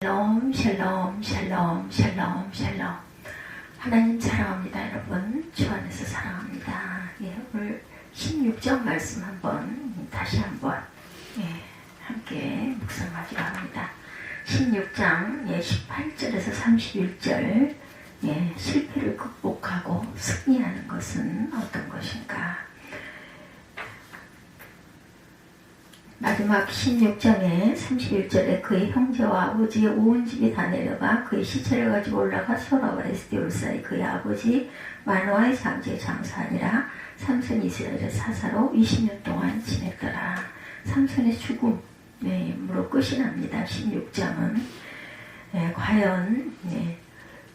샬롬 샬롬 샬롬 샬롬 샬롬. 하나님 사랑합니다. 여러분 주 안에서 사랑합니다. 오늘 16장 말씀 다시 한번 함께 묵상하기로 합니다. 16장 18절에서 31절 실패를 극복하고 승리하는 것은 어떤 것인가. 마지막 16장에 31절에 그의 형제와 아버지의 온 집이 다 내려가 그의 시체를 가지고 올라가 소라와 에스디올 사이 그의 아버지 마노아의 장지에 장사하니라. 삼손이 이스라엘의 사사로 20년 동안 지냈더라. 삼손의 죽음으로 끝이 납니다. 16장은 과연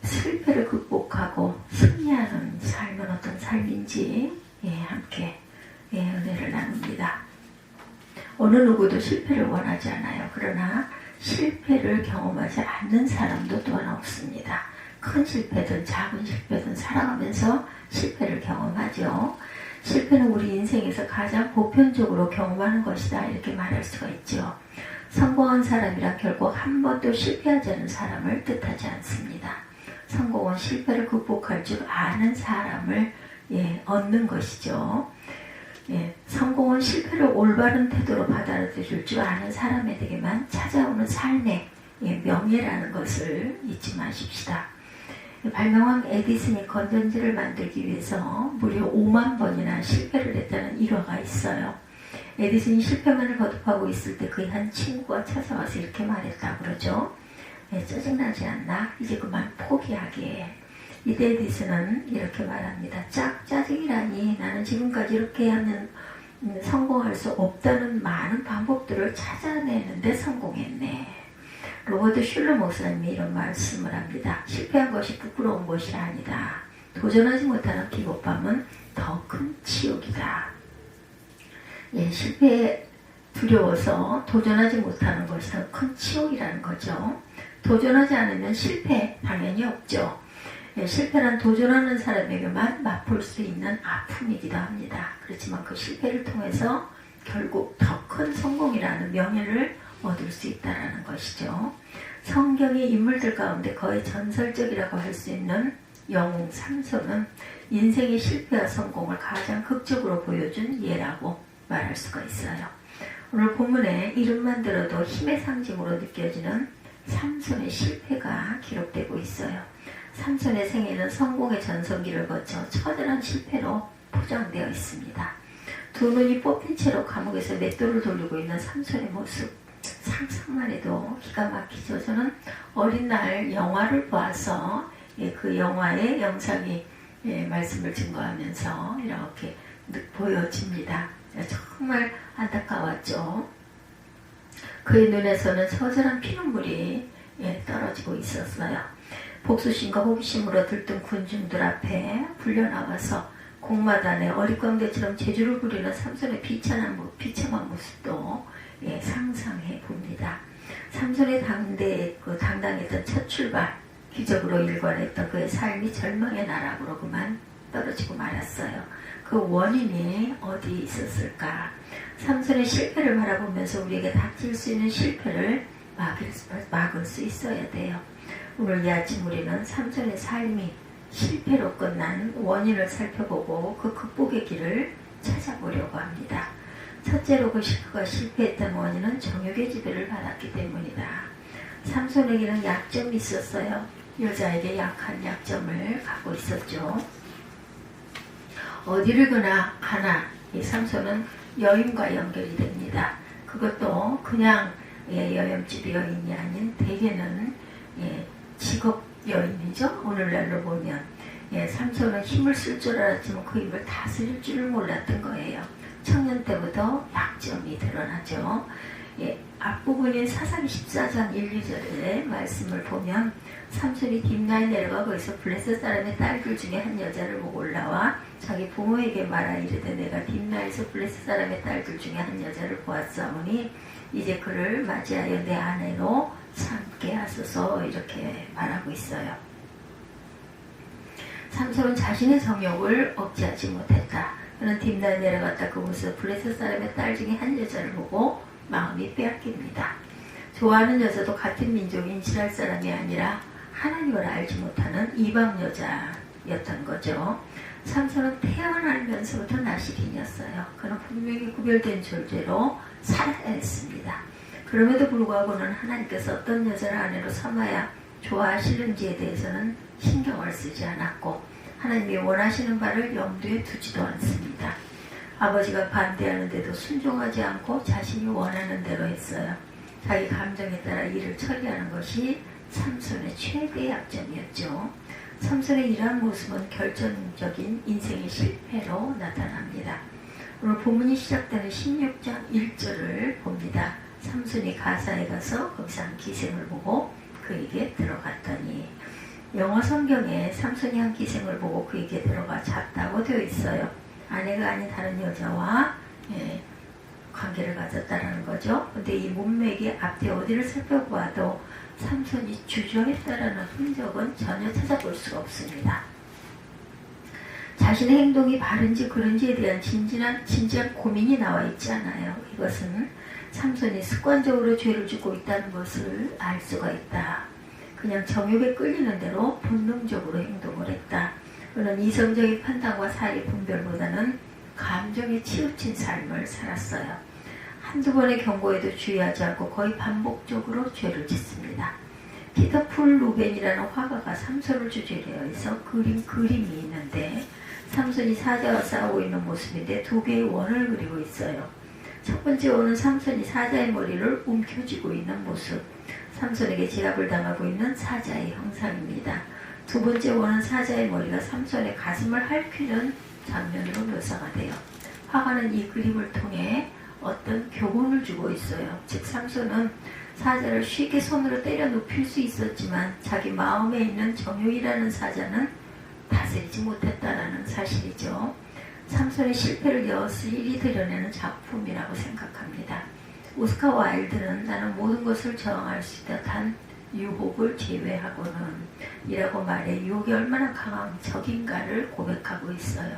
실패를 극복하고 승리하는 삶은 어떤 삶인지 함께 은혜를 나눕니다. 어느 누구도 실패를 원하지 않아요. 그러나 실패를 경험하지 않는 사람도 또한 없습니다. 큰 실패든 작은 실패든 살아가면서 실패를 경험하죠. 실패는 우리 인생에서 가장 보편적으로 경험하는 것이다, 이렇게 말할 수가 있죠. 성공한 사람이란 결국 한 번도 실패하지 않은 사람을 뜻하지 않습니다. 성공은 실패를 극복할 줄 아는 사람을 얻는 것이죠. 성공은 실패를 올바른 태도로 받아들일 줄 아는 사람에게만 찾아오는 삶의 명예라는 것을 잊지 마십시다. 발명왕 에디슨이 건전지를 만들기 위해서 무려 5만 번이나 실패를 했다는 일화가 있어요. 에디슨이 실패만을 거듭하고 있을 때 그의 한 친구가 찾아와서 이렇게 말했다고 그러죠. 짜증나지 않나? 이제 그만 포기하게. 이때 에디슨은 이렇게 말합니다. 짜증이라니, 나는 지금까지 이렇게 하는 성공할 수 없다는 많은 방법들을 찾아내는데 성공했네. 로버트 슐러 목사님이 이런 말씀을 합니다. 실패한 것이 부끄러운 것이 아니다. 도전하지 못하는 비겁함은 더 큰 치욕이다. 실패에 두려워서 도전하지 못하는 것이 더 큰 치욕이라는 거죠. 도전하지 않으면 실패 당연히 없죠. 실패란 도전하는 사람에게만 맛볼 수 있는 아픔이기도 합니다. 그렇지만 그 실패를 통해서 결국 더 큰 성공이라는 명예를 얻을 수 있다는 것이죠. 성경의 인물들 가운데 거의 전설적이라고 할 수 있는 영웅 삼손은 인생의 실패와 성공을 가장 극적으로 보여준 예라고 말할 수가 있어요. 오늘 본문에 이름만 들어도 힘의 상징으로 느껴지는 삼손의 실패가 기록되고 있어요. 삼손의 생애는 성공의 전성기를 거쳐 처절한 실패로 포장되어 있습니다. 두 눈이 뽑힌 채로 감옥에서 맷돌을 돌리고 있는 삼손의 모습, 상상만 해도 기가 막히죠. 저는 어린 날 영화를 봐서 그 영화의 영상이 말씀을 증거하면서 이렇게 보여집니다. 정말 안타까웠죠. 그의 눈에서는 처절한 피눈물이 떨어지고 있었어요. 복수심과 호기심으로 들뜬 군중들 앞에 불려나와서 공마단에 어릿광대처럼 재주를 부리는 삼손의 비참한 모습도 상상해 봅니다. 삼손의 당당했던 첫 출발, 기적으로 일관했던 그의 삶이 절망의 나락으로 그만 떨어지고 말았어요. 그 원인이 어디 있었을까? 삼손의 실패를 바라보면서 우리에게 닥칠 수 있는 실패를 막을 수 있어야 돼요. 오늘 이 아침 우리는 삼손의 삶이 실패로 끝난 원인을 살펴보고 그 극복의 길을 찾아보려고 합니다. 첫째로 그가 실패했던 원인은 정욕의 지배를 받았기 때문이다. 삼손에게는 약점이 있었어요. 여자에게 약한 약점을 갖고 있었죠. 어디를 가나 이 삼손은 여인과 연결이 됩니다. 그것도 그냥 여염집 여인이 아닌 대개는 직업 여인이죠. 오늘날로 보면 삼손은 힘을 쓸 줄 알았지만 그 힘을 다스릴 줄을 몰랐던 거예요. 청년 때부터 약점이 드러나죠. 앞부분인 사사기 14장 1, 2절의 말씀을 보면 삼손이 딥나에 내려가 거기서 블레셋 사람의 딸들 중에 한 여자를 보고 올라와 자기 부모에게 말하 이르되 내가 딥나에서 블레셋 사람의 딸들 중에 한 여자를 보았사오니 이제 그를 맞이하여 내 아내로 삼게 하소서, 이렇게 말하고 있어요. 삼손은 자신의 정욕을 억제하지 못했다. 그는 딥나에 내려갔다 그곳에서 블레셋 사람의 딸 중에 한 여자를 보고 마음이 빼앗깁니다. 좋아하는 여자도 같은 민족인 이스라엘 사람이 아니라 하나님을 알지 못하는 이방 여자였던 거죠. 삼손은 태어나면서부터 나시린이었어요. 그는 분명히 구별된 존재로 살아야 했습니다. 그럼에도 불구하고 는 하나님께서 어떤 여자를 아내로 삼아야 좋아하시는지에 대해서는 신경을 쓰지 않았고 하나님이 원하시는 바를 염두에 두지도 않습니다. 아버지가 반대하는데도 순종하지 않고 자신이 원하는 대로 했어요. 자기 감정에 따라 일을 처리하는 것이 삼손의 최대의 약점이었죠. 삼손의 이러한 모습은 결정적인 인생의 실패로 나타납니다. 오늘 본문이 시작되는 16장 1절을 봅니다. 삼손이 가사에 가서 거기서 한 기생을 보고 그에게 들어갔더니, 영어 성경에 삼손이 한 기생을 보고 그에게 들어가 잤다고 되어 있어요. 아내가 아닌 다른 여자와 관계를 가졌다는 거죠. 근데 이 문맥이 앞뒤 어디를 살펴봐도 삼손이 주저했다라는 흔적은 전혀 찾아볼 수가 없습니다. 자신의 행동이 바른지 그른지에 대한 진지한 고민이 나와 있지 않아요. 이것은 삼손이 습관적으로 죄를 짓고 있다는 것을 알 수가 있다. 그냥 정욕에 끌리는 대로 본능적으로 행동을 했다. 그는 이성적인 판단과 사회 분별보다는 감정에 치우친 삶을 살았어요. 한두 번의 경고에도 주의하지 않고 거의 반복적으로 죄를 짓습니다. 피터 풀 루벤이라는 화가가 삼손을 주제로 해서 그림이 있는데, 삼손이 사자와 싸우고 있는 모습인데 두 개의 원을 그리고 있어요. 첫 번째 원은 삼손이 사자의 머리를 움켜쥐고 있는 모습, 삼손에게 제압을 당하고 있는 사자의 형상입니다. 두 번째 원은 사자의 머리가 삼손의 가슴을 핥히는 장면으로 묘사가 돼요. 화가는 이 그림을 통해 어떤 교훈을 주고 있어요. 즉 삼손은 사자를 쉽게 손으로 때려 눕힐 수 있었지만 자기 마음에 있는 정욕이라는 사자는 다스리지 못했다라는 사실이죠. 삼손의 실패를 여실히 드러내는 작품이라고 생각합니다. 오스카 와일드는 나는 모든 것을 저항할 수 있다. 단 유혹을 제외하고는 이라고 말해 유혹이 얼마나 강한 적인가를 고백하고 있어요.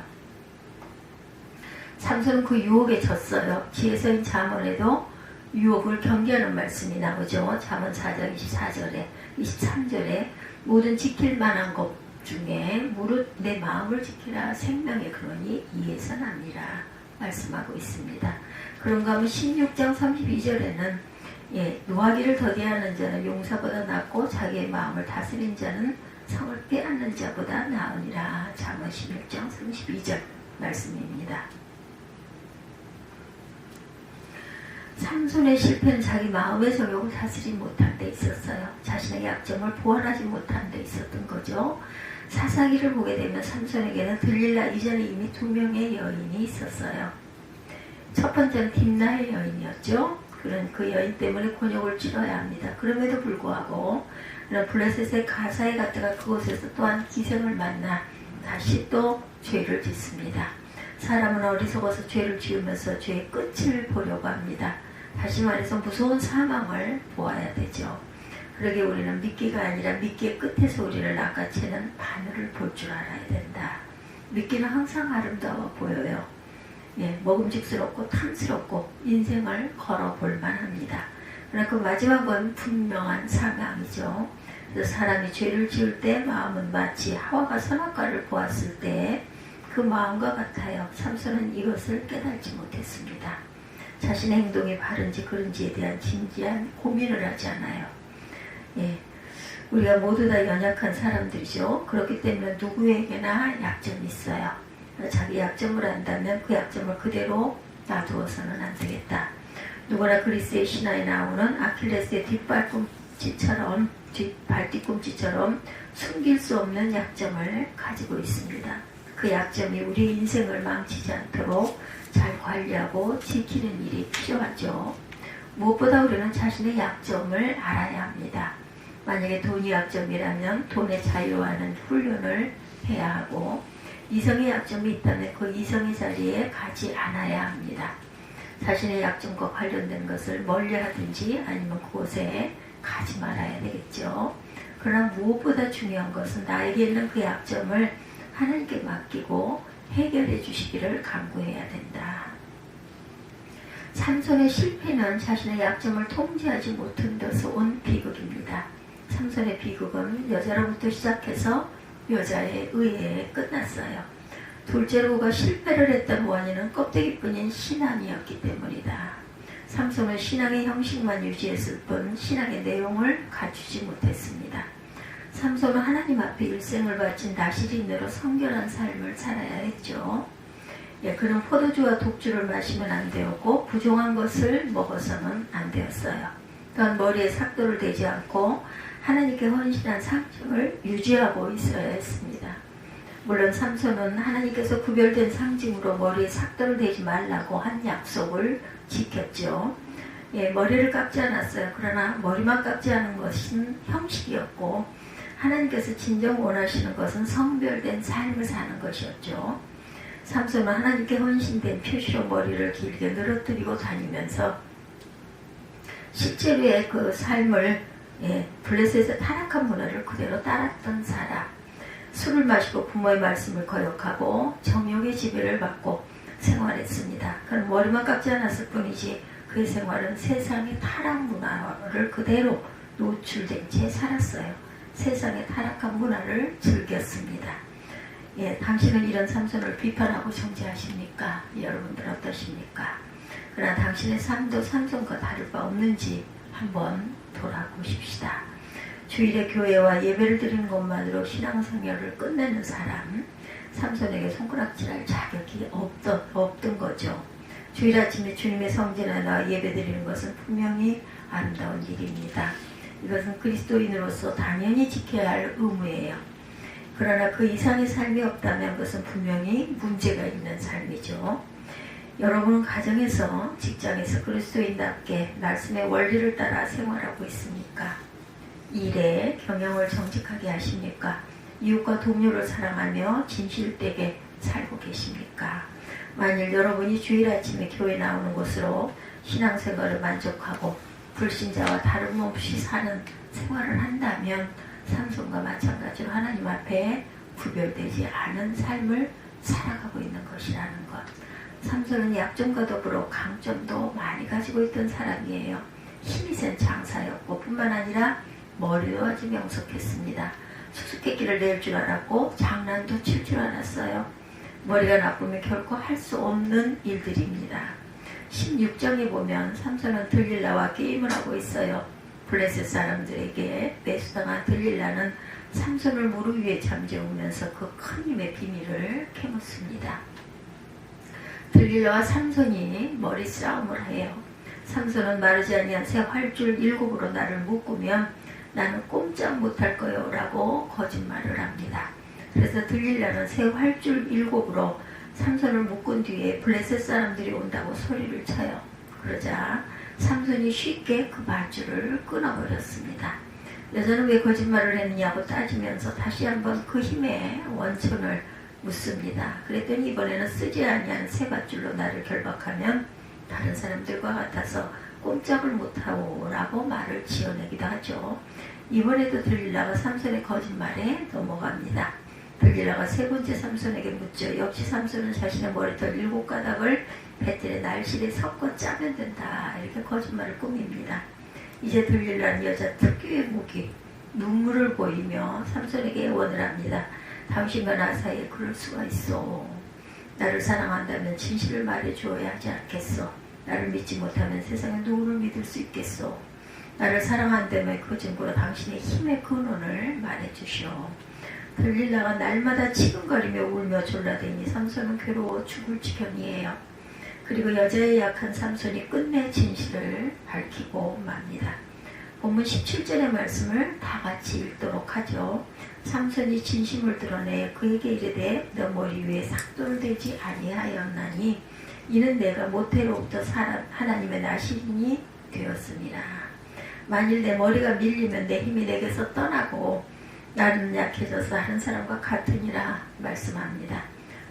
삼손은 그 유혹에 졌어요. 지혜서인 잠언에도 유혹을 경계하는 말씀이 나오죠. 잠언 4장 24절에 23절에 모든 지킬 만한 것 중에 무릇 내 마음을 지키라 생명의 근원이 이에서 납니다 말씀하고 있습니다. 그런가 하면 16장 32절에는 노하기를 더디하는 자는 용사보다 낫고 자기의 마음을 다스린 자는 성을 빼앗는 자보다 나으니라. 잠언 16장 32절 말씀입니다. 삼손의 실패는 자기 마음의 정욕을 다스리지 못한 데 있었어요. 자신의 약점을 보완하지 못한 데 있었던 거죠. 사사기를 보게 되면 삼손에게는 들릴라 이전에 이미 두 명의 여인이 있었어요. 첫 번째는 딥나의 여인이었죠. 그런 그 여인 때문에 곤욕을 치러야 합니다. 그럼에도 불구하고 블레셋의 가사에 갔다가 그곳에서 또한 기생을 만나 다시 또 죄를 짓습니다. 사람은 어리석어서 죄를 지으면서 죄의 끝을 보려고 합니다. 다시 말해서 무서운 사망을 보아야 되죠. 그러게 우리는 미끼가 아니라 미끼의 끝에서 우리를 낚아채는 바늘을 볼 줄 알아야 된다. 미끼는 항상 아름다워 보여요. 먹음직스럽고 탐스럽고 인생을 걸어볼 만합니다. 그러나 그 마지막은 분명한 사망이죠. 그래서 사람이 죄를 지을 때 마음은 마치 하와가 선악과를 보았을 때 그 마음과 같아요. 삼손은 이것을 깨닫지 못했습니다. 자신의 행동이 바른지 그른지에 대한 진지한 고민을 하지 않아요. 우리가 모두 다 연약한 사람들이죠. 그렇기 때문에 누구에게나 약점이 있어요. 자기 약점을 안다면 그 약점을 그대로 놔두어서는 안 되겠다. 누구나 그리스의 신화에 나오는 아킬레스의 뒷발뒤꿈치처럼 숨길 수 없는 약점을 가지고 있습니다. 그 약점이 우리 인생을 망치지 않도록 잘 관리하고 지키는 일이 필요하죠. 무엇보다 우리는 자신의 약점을 알아야 합니다. 만약에 돈이 약점이라면 돈의 자유화하는 훈련을 해야 하고, 이성의 약점이 있다면 그 이성의 자리에 가지 않아야 합니다. 자신의 약점과 관련된 것을 멀리 하든지 아니면 그곳에 가지 말아야 되겠죠. 그러나 무엇보다 중요한 것은 나에게 있는 그 약점을 하나님께 맡기고 해결해 주시기를 간구해야 된다. 삼손의 실패는 자신의 약점을 통제하지 못한 데서 온 비극입니다. 삼손의 비극은 여자로부터 시작해서 여자의 의해에 끝났어요. 둘째로 그가 실패를 했던 원인은 껍데기뿐인 신앙이었기 때문이다. 삼손은 신앙의 형식만 유지했을 뿐 신앙의 내용을 갖추지 못했습니다. 삼손은 하나님 앞에 일생을 바친 나시린으로 성결한 삶을 살아야 했죠. 그는 포도주와 독주를 마시면 안 되었고 부정한 것을 먹어서는 안 되었어요. 또한 머리에 삭도를 대지 않고 하나님께 헌신한 상징을 유지하고 있어야 했습니다. 물론 삼손은 하나님께서 구별된 상징으로 머리에 삭도를 대지 말라고 한 약속을 지켰죠. 머리를 깎지 않았어요. 그러나 머리만 깎지 않은 것은 형식이었고 하나님께서 진정 원하시는 것은 성별된 삶을 사는 것이었죠. 삼손은 하나님께 헌신된 표시로 머리를 길게 늘어뜨리고 다니면서 실제로의 그 삶을 블레셋의 타락한 문화를 그대로 따랐던 사람. 술을 마시고 부모의 말씀을 거역하고 정욕의 지배를 받고 생활했습니다. 그는 머리만 깎지 않았을 뿐이지 그의 생활은 세상의 타락 문화를 그대로 노출된 채 살았어요. 세상의 타락한 문화를 즐겼습니다. 당신은 이런 삼손을 비판하고 정죄하십니까? 여러분들 어떠십니까? 그러나 당신의 삶도 삼손과 다를 바 없는지 한번 돌아보십시다. 주일에 교회와 예배를 드리는 것만으로 신앙생활을 끝내는 사람, 삼손에게 손가락질할 자격이 없던 거죠. 주일 아침에 주님의 성전에 나와 예배 드리는 것은 분명히 아름다운 일입니다. 이것은 그리스도인으로서 당연히 지켜야 할 의무예요. 그러나 그 이상의 삶이 없다면 그것은 분명히 문제가 있는 삶이죠. 여러분은 가정에서, 직장에서 그리스도인답게 말씀의 원리를 따라 생활하고 있습니까? 일에 경영을 정직하게 하십니까? 이웃과 동료를 사랑하며 진실되게 살고 계십니까? 만일 여러분이 주일 아침에 교회 나오는 것으로 신앙생활을 만족하고 불신자와 다름없이 사는 생활을 한다면 삼손과 마찬가지로 하나님 앞에 구별되지 않은 삶을 살아가고 있는 것이라는 것. 삼손은 약점과 더불어 강점도 많이 가지고 있던 사람이에요. 힘이 센 장사였고 뿐만 아니라 머리도 아주 명석했습니다. 수수께끼를 낼 줄 알았고 장난도 칠 줄 알았어요. 머리가 나쁘면 결코 할 수 없는 일들입니다. 16장에 보면 삼손은 들릴라와 게임을 하고 있어요. 블레셋 사람들에게 매수당한 들릴라는 삼손을 무릎 위에 잠재우면서 그 큰 힘의 비밀을 캐묻습니다. 들릴라와 삼손이 머리 싸움을 해요. 삼손은 마르지 아니한 새 활줄 7으로 나를 묶으면 나는 꼼짝 못할 거요 라고 거짓말을 합니다. 그래서 들릴라는 새 활줄 7으로 삼손을 묶은 뒤에 블레셋 사람들이 온다고 소리를 쳐요. 그러자 삼손이 쉽게 그 밧줄을 끊어버렸습니다. 여자는 왜 거짓말을 했느냐고 따지면서 다시 한번 그 힘의 원천을 묻습니다. 그랬더니 이번에는 쓰지 아니한 새 밧줄로 나를 결박하면 다른 사람들과 같아서 꼼짝을 못하오 라고 말을 지어내기도 하죠. 이번에도 들릴라가 삼손의 거짓말에 넘어갑니다. 들릴라가 세 번째 삼손에게 묻죠. 역시 삼손은 자신의 머리털 7가닥을 배틀의 날실에 섞어 짜면 된다. 이렇게 거짓말을 꾸밉니다. 이제 들릴라는 여자 특유의 무기, 눈물을 보이며 삼손에게 애원을 합니다. 당신과 나 사이에 그럴 수가 있어. 나를 사랑한다면 진실을 말해주어야 하지 않겠어. 나를 믿지 못하면 세상에 누구를 믿을 수 있겠어. 나를 사랑한다면 그 증거로 당신의 힘의 근원을 말해주시오. 들릴라가 날마다 치근거리며 울며 졸라대니 삼손은 괴로워 죽을 지경이에요. 그리고 여자의 약한 삼손이 끝내 진실을 밝히고 맙니다. 본문 17절의 말씀을 다 같이 읽도록 하죠. 삼손이 진심을 드러내 그에게 이르되 너 머리 위에 삭도를 대지 아니하였나니 이는 내가 모태로부터 하나님의 나시린이 되었습니다. 만일 내 머리가 밀리면 내 힘이 내게서 떠나고 나는 약해져서 다른 사람과 같으니라 말씀합니다.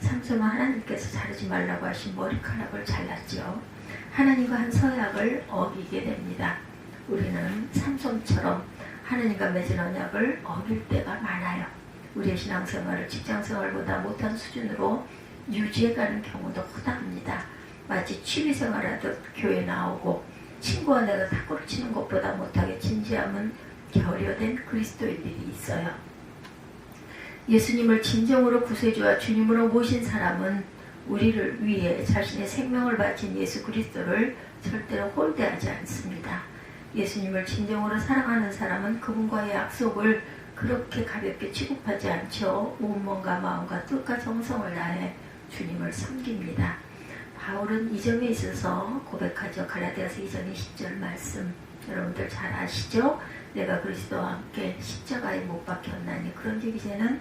삼손은 하나님께서 자르지 말라고 하신 머리카락을 잘랐죠. 하나님과 한 서약을 어기게 됩니다. 우리는 삼손처럼 하나님과 맺은 언약을 어길 때가 많아요. 우리의 신앙생활을 직장생활보다 못한 수준으로 유지해가는 경우도 흔합니다. 마치 취미생활하듯 교회 나오고 친구와 내가 탁구를 치는 것보다 못하게 진지함은 결여된 그리스도인들이 있어요. 예수님을 진정으로 구세주와 주님으로 모신 사람은 우리를 위해 자신의 생명을 바친 예수 그리스도를 절대로 홀대하지 않습니다. 예수님을 진정으로 사랑하는 사람은 그분과의 약속을 그렇게 가볍게 취급하지 않죠. 온몸과 마음과 뜻과 정성을 다해 주님을 섬깁니다. 바울은 이 점에 있어서 고백하죠. 갈라디아서 2장 20절 말씀 여러분들 잘 아시죠? 내가 그리스도와 함께 십자가에 못 박혔나니 그런즉 이제는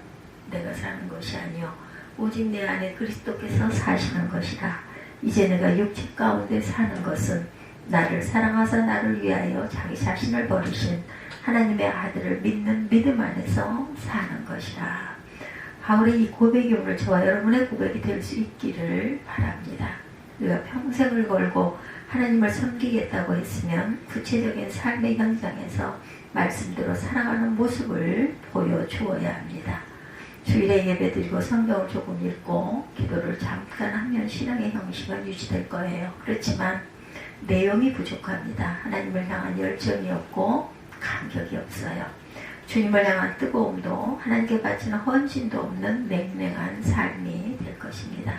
내가 사는 것이 아니요 오직 내 안에 그리스도께서 사시는 것이라. 이제 내가 육체 가운데 사는 것은 나를 사랑하사 나를 위하여 자기 자신을 버리신 하나님의 아들을 믿는 믿음 안에서 사는 것이라. 바울의 이 고백이 오늘 저와 여러분의 고백이 될 수 있기를 바랍니다. 우리가 평생을 걸고 하나님을 섬기겠다고 했으면 구체적인 삶의 현장에서 말씀대로 살아가는 모습을 보여주어야 합니다. 주일에 예배드리고 성경을 조금 읽고 기도를 잠깐 하면 신앙의 형식은 유지될 거예요. 그렇지만 내용이 부족합니다. 하나님을 향한 열정이 없고 감격이 없어요. 주님을 향한 뜨거움도 하나님께 바치는 헌신도 없는 맹맹한 삶이 될 것입니다.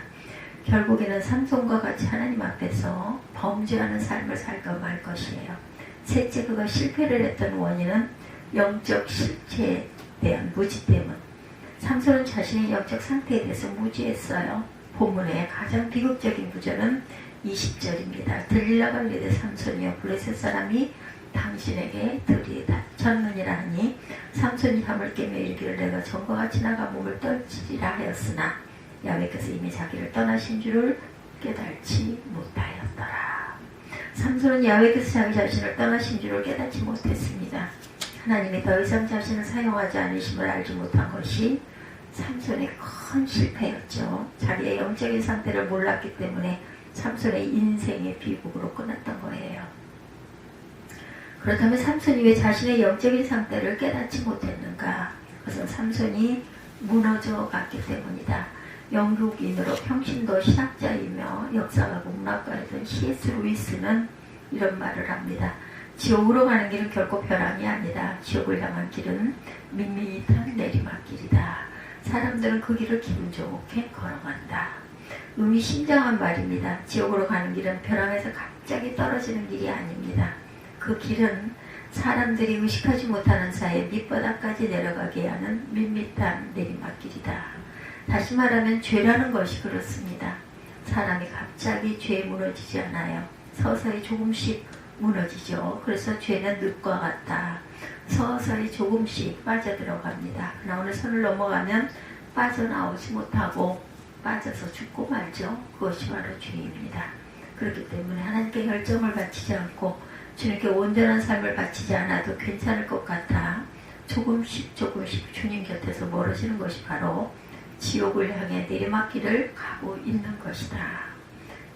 결국에는 삼손과 같이 하나님 앞에서 범죄하는 삶을 살고 말 것이에요. 셋째, 그가 실패를 했던 원인은 영적 실체에 대한 무지 때문. 삼손은 자신의 영적 상태에 대해서 무지했어요. 본문의 가장 비극적인 구절은 20절입니다. 들릴라 갈리대 삼손이여 블레셋 사람이 당신에게 들이 닥쳤느니라 하니 삼손이 밤을 깨며 이르기를 내가 전과 같이 나가 몸을 떨치리라 하였으나 야훼께서 이미 자기를 떠나신 줄을 깨달지 못하였더라. 삼손은 야훼께서 자기 자신을 떠나신 줄을 깨닫지 못했습니다. 하나님이 더 이상 자신을 사용하지 않으심을 알지 못한 것이 삼손의 큰 실패였죠. 자기의 영적인 상태를 몰랐기 때문에 삼손의 인생의 비극으로 끝났던 거예요. 그렇다면 삼손이 왜 자신의 영적인 상태를 깨닫지 못했는가? 그것은 삼손이 무너져 갔기 때문이다. 영국인으로 평신도 신학자이며 역사가고 문학가였던 C.S. 루이스는 이런 말을 합니다. 지옥으로 가는 길은 결코 벼랑이 아니다. 지옥을 향한 길은 밋밋한 내리막길이다. 사람들은 그 길을 기분 좋게 걸어간다. 의미심장한 말입니다. 지옥으로 가는 길은 벼랑에서 갑자기 떨어지는 길이 아닙니다. 그 길은 사람들이 의식하지 못하는 사이에 밑바닥까지 내려가게 하는 밋밋한 내리막길이다. 다시 말하면 죄라는 것이 그렇습니다. 사람이 갑자기 죄에 무너지지 않아요. 서서히 조금씩 무너지죠. 그래서 죄는 늪과 같다. 서서히 조금씩 빠져들어갑니다. 그러나 어느 선을 넘어가면 빠져나오지 못하고 빠져서 죽고 말죠. 그것이 바로 죄입니다. 그렇기 때문에 하나님께 열정을 바치지 않고 주님께 온전한 삶을 바치지 않아도 괜찮을 것 같아 조금씩 주님 곁에서 멀어지는 것이 바로 지옥을 향해 내리막길을 가고 있는 것이다.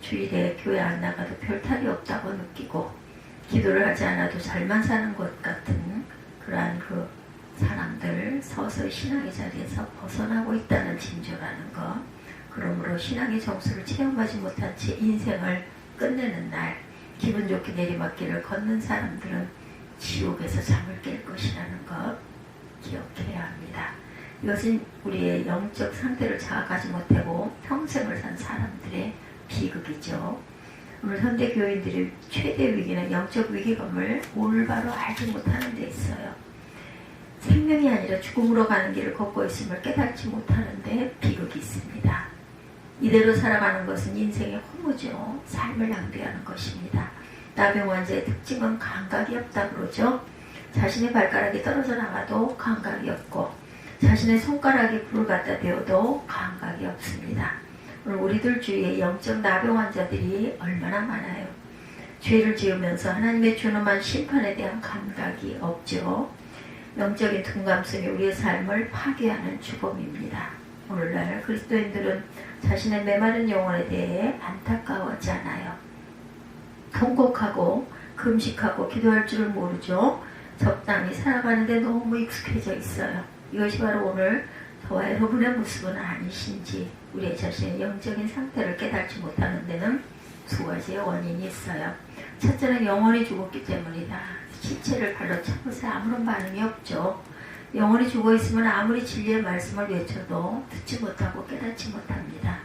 주일에 교회 안 나가도 별 탈이 없다고 느끼고 기도를 하지 않아도 잘만 사는 것 같은 그러한 그 사람들 서서히 신앙의 자리에서 벗어나고 있다는 징조라는 것. 그러므로 신앙의 정수를 체험하지 못한 채 인생을 끝내는 날 기분 좋게 내리막길을 걷는 사람들은 지옥에서 잠을 깰 것이라는 것 기억해야 합니다. 이것은 우리의 영적 상태를 자각하지 못하고 평생을 산 사람들의 비극이죠. 오늘 현대 교인들의 최대 위기는 영적 위기감을 올바로 알지 못하는 데 있어요. 생명이 아니라 죽음으로 가는 길을 걷고 있음을 깨닫지 못하는 데 비극이 있습니다. 이대로 살아가는 것은 인생의 허무죠. 삶을 낭비하는 것입니다. 나병 환자의 특징은 감각이 없다 그러죠. 자신의 발가락이 떨어져 나가도 감각이 없고 자신의 손가락이 불을 갖다 대어도 감각이 없습니다. 오늘 우리들 주위에 영적 나병 환자들이 얼마나 많아요. 죄를 지으면서 하나님의 준엄한 심판에 대한 감각이 없죠. 영적인 둔감성이 우리의 삶을 파괴하는 주범입니다. 오늘날 그리스도인들은 자신의 메마른 영혼에 대해 안타까워하지 않아요. 통곡하고 금식하고 기도할 줄을 모르죠. 적당히 살아가는데 너무 익숙해져 있어요. 이것이 바로 오늘 저와 여러분의 모습은 아니신지 우리의 자신의 영적인 상태를 깨닫지 못하는 데는 두 가지의 원인이 있어요. 첫째는 영혼이 죽었기 때문이다. 시체를 발로 차고서 아무런 반응이 없죠. 영혼이 죽어 있으면 아무리 진리의 말씀을 외쳐도 듣지 못하고 깨닫지 못합니다.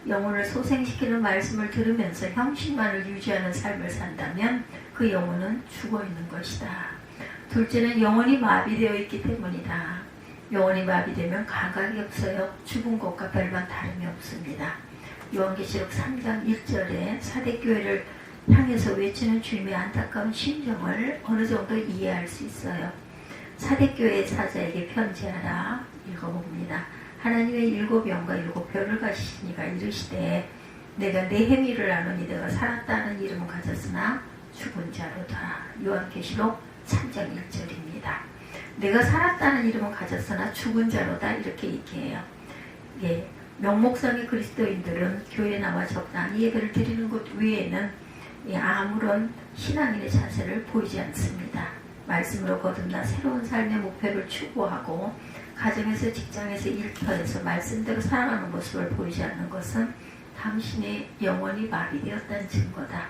영혼을 소생시키는 말씀을 들으면서 형식만을 유지하는 삶을 산다면 그 영혼은 죽어 있는 것이다. 둘째는 영혼이 마비되어 있기 때문이다. 영혼이 마비되면 감각이 없어요. 죽은 것과 별반 다름이 없습니다. 요한계시록 3장 1절에 사대교회를 향해서 외치는 주님의 안타까운 심정을 어느 정도 이해할 수 있어요. 사대교회의 사자에게 편지하라 읽어봅니다. 하나님의 일곱 영과 일곱 별을 가지시니가 이르시되 내가 네헤미를 아노니 내가 살았다는 이름은 가졌으나 죽은 자로다. 요한계시록 3장 1절입니다. 내가 살았다는 이름은 가졌으나 죽은 자로다 이렇게 얘기해요. 예, 명목상의 그리스도인들은 교회에 나와 적당히 예배를 드리는 것 외에는 아무런 신앙인의 자세를 보이지 않습니다. 말씀으로 거듭나 새로운 삶의 목표를 추구하고 가정에서 직장에서 일터에서 말씀대로 살아가는 모습을 보이지 않는 것은 당신의 영혼이 마비되었다는 증거다.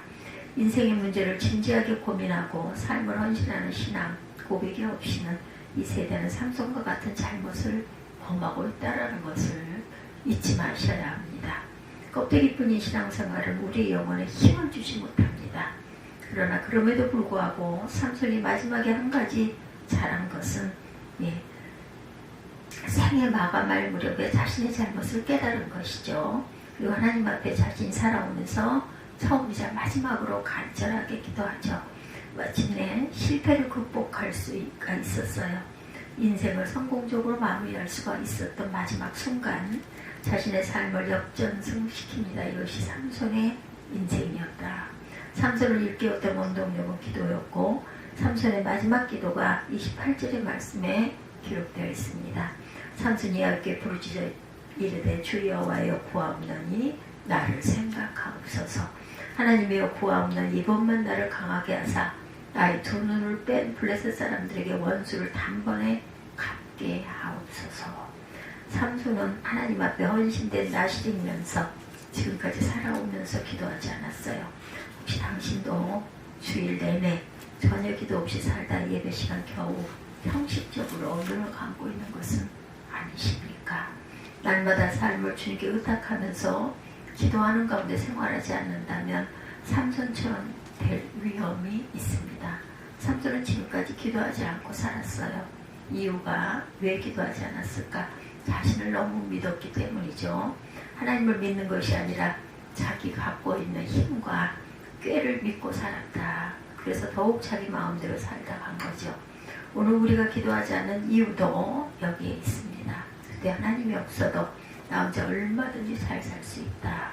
인생의 문제를 진지하게 고민하고 삶을 헌신하는 신앙 고백이 없이는 이 세대는 삼손과 같은 잘못을 범하고 있다는 것을 잊지 마셔야 합니다. 껍데기뿐인 신앙생활은 우리의 영혼에 힘을 주지 못합니다. 그러나 그럼에도 불구하고 삼손이 마지막에 한 가지 잘한 것은 생애 마감할 무렵에 자신의 잘못을 깨달은 것이죠. 그리고 하나님 앞에 자신이 살아오면서 처음이자 마지막으로 간절하게 기도하죠. 마침내 실패를 극복할 수가 있었어요. 인생을 성공적으로 마무리할 수가 있었던 마지막 순간 자신의 삶을 역전승시킵니다. 이것이 삼손의 인생이었다. 삼손을 일깨웠던 원동력은 기도였고 삼손의 마지막 기도가 28절의 말씀에 기록되어 있습니다. 삼손이 여호와께 부르짖어 이르되 주 여호와여 구하옵나니 나를 생각하옵소서. 하나님이여 구하옵나니 이번만 나를 강하게 하사 나의 두 눈을 뺀 블레셋 사람들에게 원수를 단번에 갚게 하옵소서. 삼손은 하나님 앞에 헌신된 나시리면서 지금까지 살아오면서 기도하지 않았어요. 혹시 당신도 주일 내내 전혀 기도 없이 살다 예배 시간 겨우 형식적으로 눈을 감고 있는 것은 아니십니까? 날마다 삶을 주님께 의탁하면서 기도하는 가운데 생활하지 않는다면 삼손처럼 될 위험이 있습니다. 삼손은 지금까지 기도하지 않고 살았어요. 이유가 왜 기도하지 않았을까? 자신을 너무 믿었기 때문이죠. 하나님을 믿는 것이 아니라 자기 갖고 있는 힘과 꾀를 믿고 살았다. 그래서 더욱 자기 마음대로 살다 간 거죠. 오늘 우리가 기도하지 않는 이유도 여기에 있습니다. 그때 하나님이 없어도 나 혼자 얼마든지 잘 살 수 있다.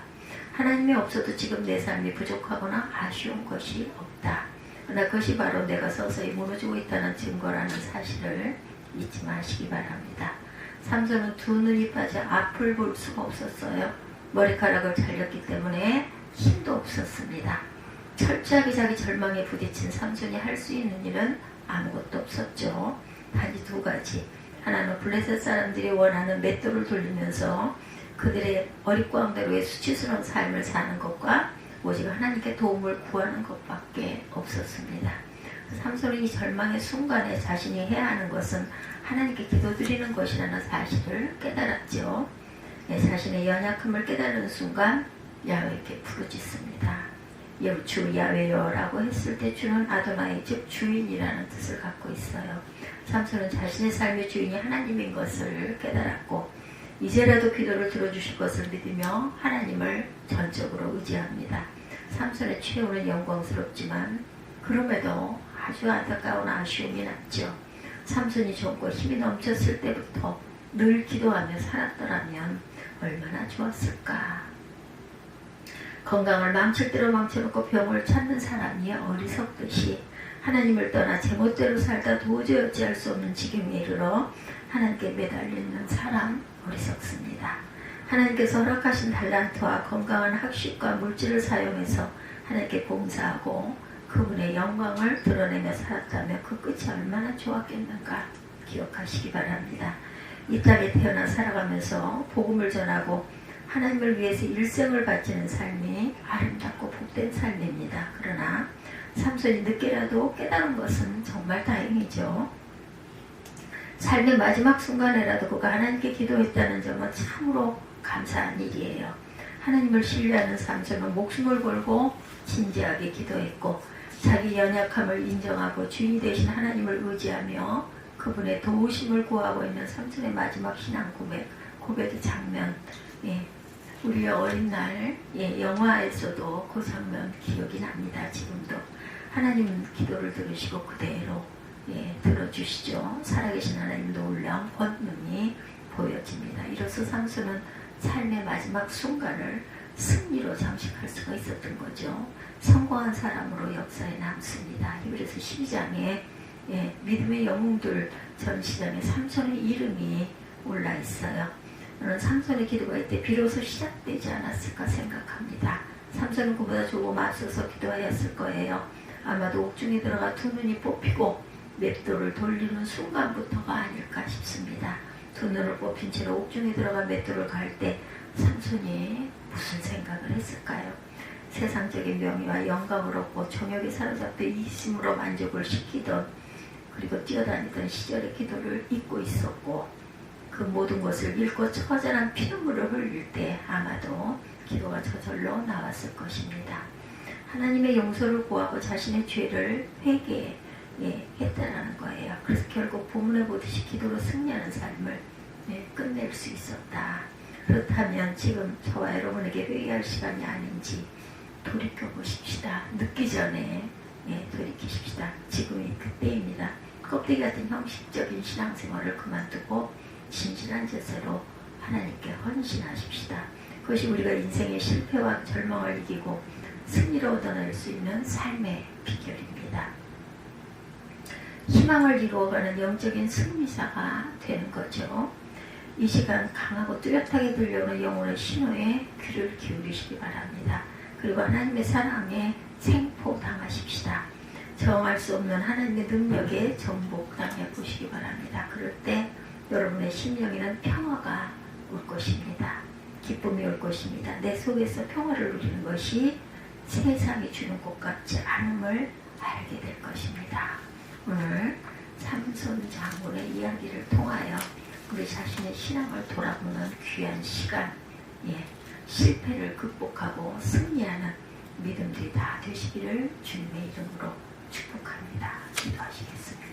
하나님이 없어도 지금 내 삶이 부족하거나 아쉬운 것이 없다. 그러나 그것이 바로 내가 서서히 무너지고 있다는 증거라는 사실을 잊지 마시기 바랍니다. 삼손은 두 눈이 빠져 앞을 볼 수가 없었어요. 머리카락을 잘렸기 때문에 힘도 없었습니다. 철저하게 자기 절망에 부딪힌 삼손이 할 수 있는 일은 아무것도 없었죠. 단지 두 가지. 하나는 블레셋 사람들이 원하는 맷돌을 돌리면서 그들의 어릿광대로의 수치스러운 삶을 사는 것과 오직 하나님께 도움을 구하는 것밖에 없었습니다. 삼손이 이 절망의 순간에 자신이 해야 하는 것은 하나님께 기도드리는 것이라는 사실을 깨달았죠. 자신의 연약함을 깨달은 순간 야훼께 부르짖습니다. 주 야훼여라고 했을 때 주는 아도나이 즉 주인이라는 뜻을 갖고 있어요. 삼손은 자신의 삶의 주인이 하나님인 것을 깨달았고 이제라도 기도를 들어주실 것을 믿으며 하나님을 전적으로 의지합니다. 삼손의 최후는 영광스럽지만 그럼에도 아주 안타까운 아쉬움이 남죠. 삼손이 젊고 힘이 넘쳤을 때부터 늘 기도하며 살았더라면 얼마나 좋았을까. 건강을 망칠 대로 망쳐놓고 병을 찾는 사람이 어리석듯이 하나님을 떠나 제멋대로 살다 도저히 어찌할 수 없는 지경에 이르러 하나님께 매달리는 사람 어리석습니다. 하나님께서 허락하신 달란트와 건강한 학식과 물질을 사용해서 하나님께 봉사하고 그분의 영광을 드러내며 살았다면 그 끝이 얼마나 좋았겠는가 기억하시기 바랍니다. 이 땅에 태어나 살아가면서 복음을 전하고 하나님을 위해서 일생을 바치는 삶이 아름답고 잘못된 삶입니다. 그러나 삼손이 늦게라도 깨달은 것은 정말 다행이죠. 삶의 마지막 순간에라도 그가 하나님께 기도했다는 점은 참으로 감사한 일이에요. 하나님을 신뢰하는 삼손은 목숨을 걸고 진지하게 기도했고 자기 연약함을 인정하고 주인 되신 하나님을 의지하며 그분의 도우심을 구하고 있는 삼손의 마지막 신앙 고백의 장면, 우리의 어린 날 영화에서도 그 장면 기억이 납니다. 지금도 하나님은 기도를 들으시고 그대로 들어주시죠. 살아계신 하나님 놀라운 권능이 보여집니다. 이로써 삼손은 삶의 마지막 순간을 승리로 장식할 수가 있었던 거죠. 성공한 사람으로 역사에 남습니다. 히브리서 12장에 믿음의 영웅들 전시장에 삼손의 이름이 올라 있어요. 저는 삼손의 기도가 이때 비로소 시작되지 않았을까 생각합니다. 삼손은 그보다 조금 앞서서 기도하였을 거예요. 아마도 옥중에 들어가 두 눈이 뽑히고 맷돌을 돌리는 순간부터가 아닐까 싶습니다. 두 눈을 뽑힌 채로 옥중에 들어가 맷돌을 갈 때 삼손이 무슨 생각을 했을까요? 세상적인 명예와 영광을 얻고 정욕에 사로잡혀 이심으로 만족을 시키던 그리고 뛰어다니던 시절의 기도를 잊고 있었고 그 모든 것을 잃고 처절한 피눈물을 흘릴 때 아마도 기도가 저절로 나왔을 것입니다. 하나님의 용서를 구하고 자신의 죄를 회개했다라는 거예요. 그래서 결국 본문에 보듯이 기도로 승리하는 삶을 끝낼 수 있었다. 그렇다면 지금 저와 여러분에게 회개할 시간이 아닌지 돌이켜보십시다. 늦기 전에 돌이키십시다. 지금이 그때입니다. 껍데기 같은 형식적인 신앙생활을 그만두고 진실한 제사로 하나님께 헌신하십시다. 그것이 우리가 인생의 실패와 절망을 이기고 승리로 얻어낼 수 있는 삶의 비결입니다. 희망을 이루어가는 영적인 승리자가 되는 거죠. 이 시간 강하고 뚜렷하게 들려오는 영혼의 신호에 귀를 기울이시기 바랍니다. 그리고 하나님의 사랑에 생포당하십시다. 정할 수 없는 하나님의 능력에 정복당해 보시기 바랍니다. 그럴 때 여러분의 심령에는 평화가 올 것입니다. 기쁨이 올 것입니다. 내 속에서 평화를 누리는 것이 세상이 주는 것 같지 않음을 알게 될 것입니다. 오늘 삼손 장군의 이야기를 통하여 우리 자신의 신앙을 돌아보는 귀한 시간, 실패를 극복하고 승리하는 믿음들이 다 되시기를 주님의 이름으로 축복합니다. 기도하시겠습니다.